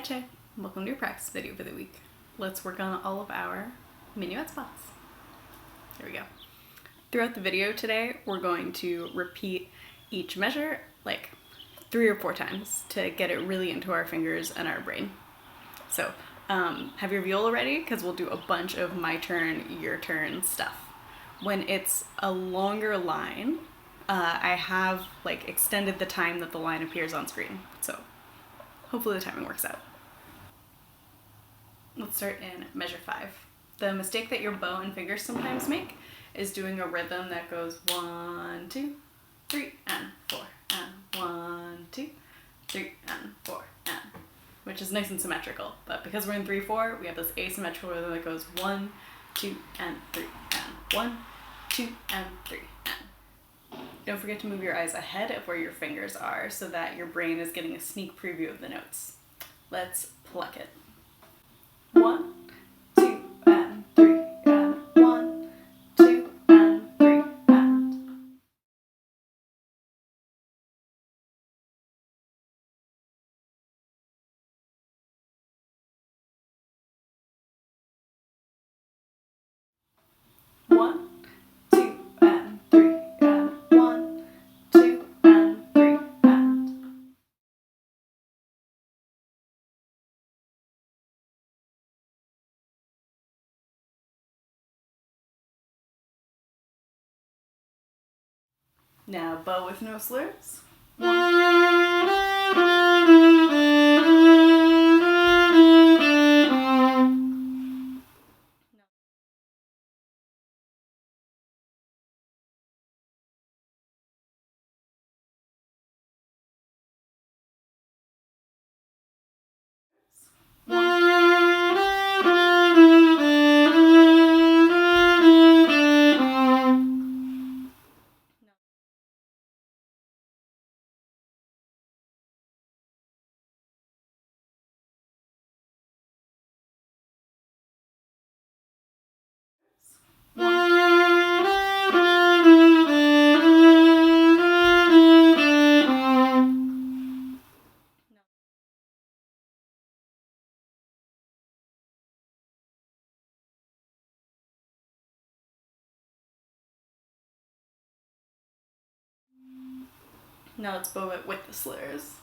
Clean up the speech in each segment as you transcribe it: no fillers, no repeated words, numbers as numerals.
Che. Welcome to your practice video for the week. Let's work on all of our minuet spots. Here we go. Throughout the video today, we're going to repeat each measure like 3 or 4 times to get it really into our fingers and our brain. So have your viola ready because we'll do a bunch of my turn, your turn stuff. When it's a longer line, I have like extended the time that the line appears on screen. So hopefully the timing works out. Let's start in measure 5. The mistake that your bow and fingers sometimes make is doing a rhythm that goes 1, 2, 3, and 4, and 1, 2, 3, and 4, and, which is nice and symmetrical. But because we're in 3/4, we have this asymmetrical rhythm that goes 1, 2, and 3, and 1, 2, and 3, and. Don't forget to move your eyes ahead of where your fingers are so that your brain is getting a sneak preview of the notes. Let's pluck it. 1, 2, and 3, and 1, 2, and 3, and. One, 2, and 3, and 1, 2, and 3, and. Now bow with no slurs. Now let's bow it with the slurs.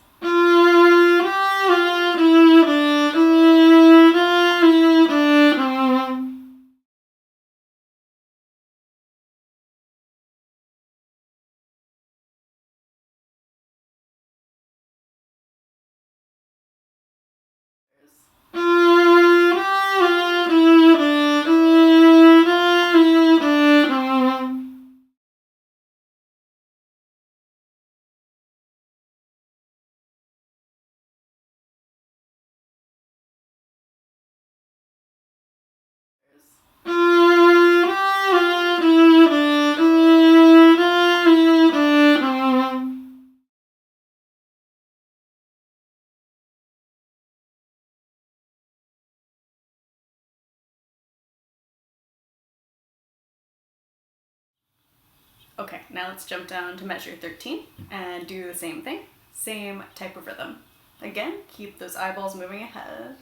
Okay, now let's jump down to measure 13 and do the same thing. Same type of rhythm. Again, keep those eyeballs moving ahead.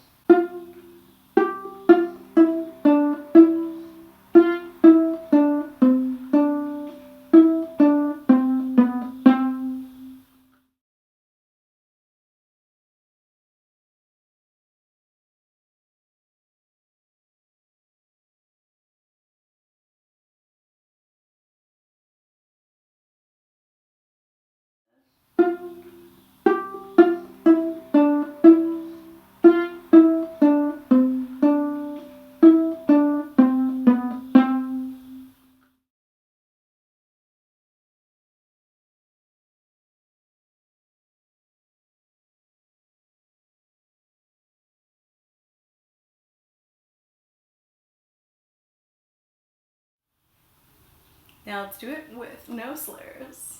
Now let's do it with no slurs.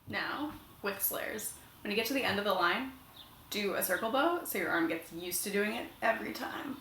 Now, with slurs, when you get to the end of the line, do a circle bow so your arm gets used to doing it every time.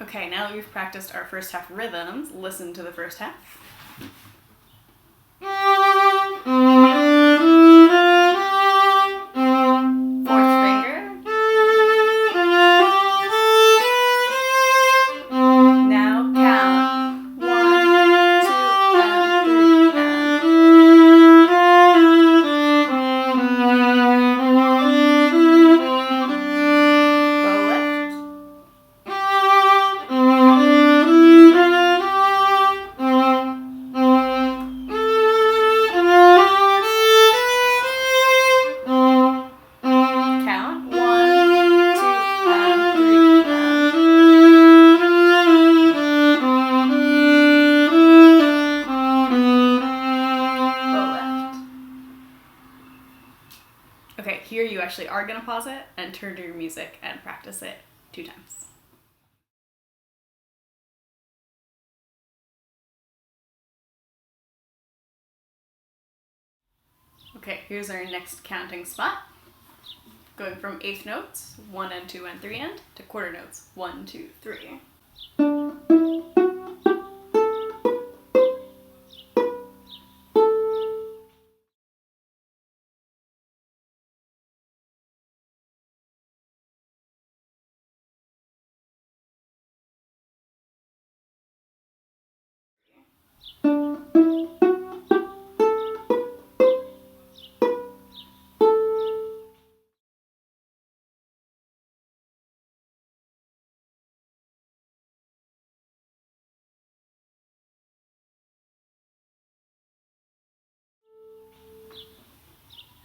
Okay, now that we've practiced our first half rhythms, listen to the first half. Fourth finger. Now count. 1, 2, and 3, and bow left. Count. 1, 2, and 3, bow left. Okay, here you actually are going to pause it and turn to your music and practice it 2 times. Okay, here's our next counting spot. Going from eighth notes, 1 and 2 and 3 and, to quarter notes, 1, 2, 3.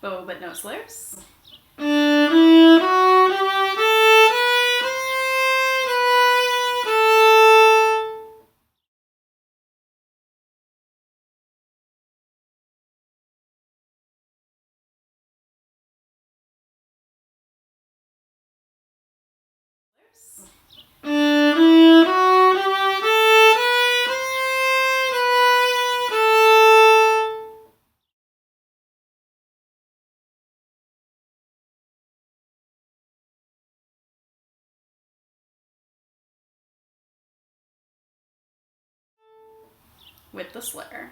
Bow but no slurs. With the slur.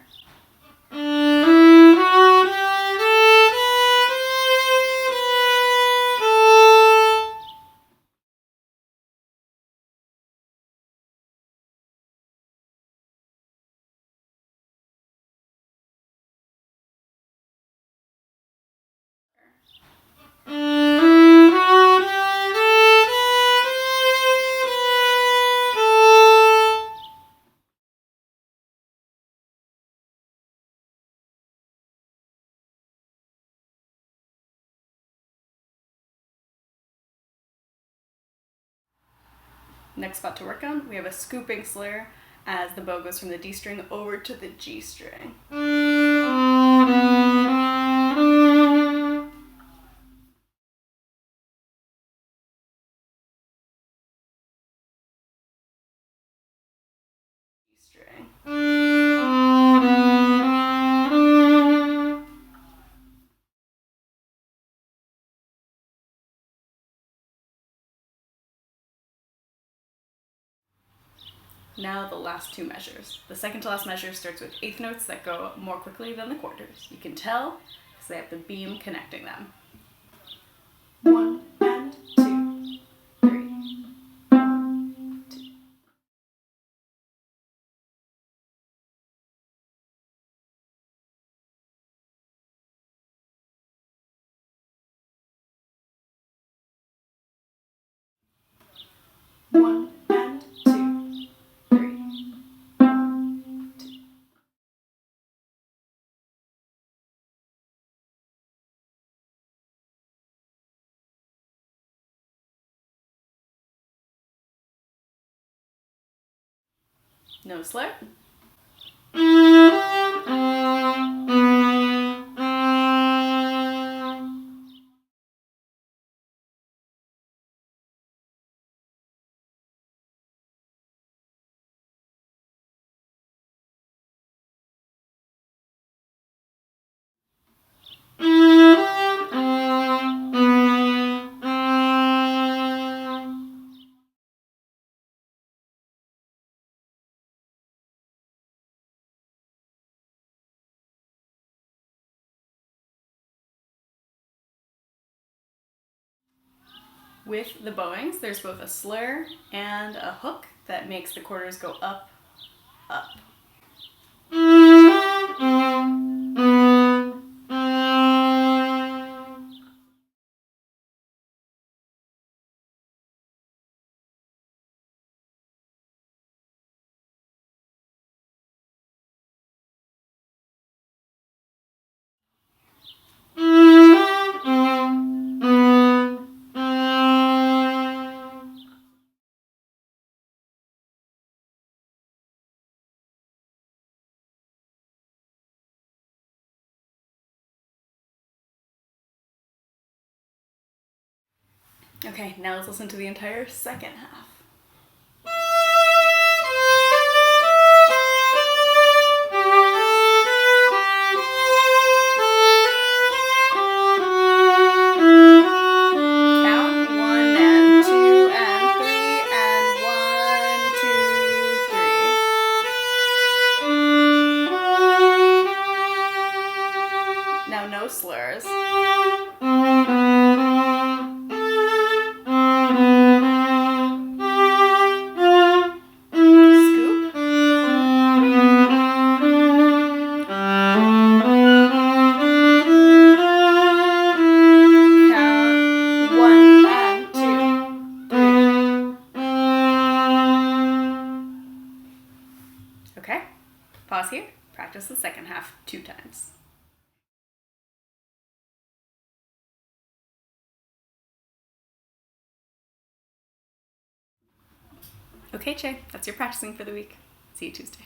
Next spot to work on, we have a scooping slur as the bow goes from the D string over to the G string. G string. Now the last 2 measures. The second to last measure starts with eighth notes that go more quickly than the quarters. You can tell because they have the beam connecting them. 1 and 2, 3. 1 and 2, 3. 1, 2. No slur. With the bowings, there's both a slur and a hook that makes the quarters go up, up. Okay, now let's listen to the entire second half. Count 1 and 2 and 3 and 1, 2, 3. Now no slurs. Okay, pause here, practice the second half 2 times. Okay, Che, that's your practicing for the week. See you Tuesday.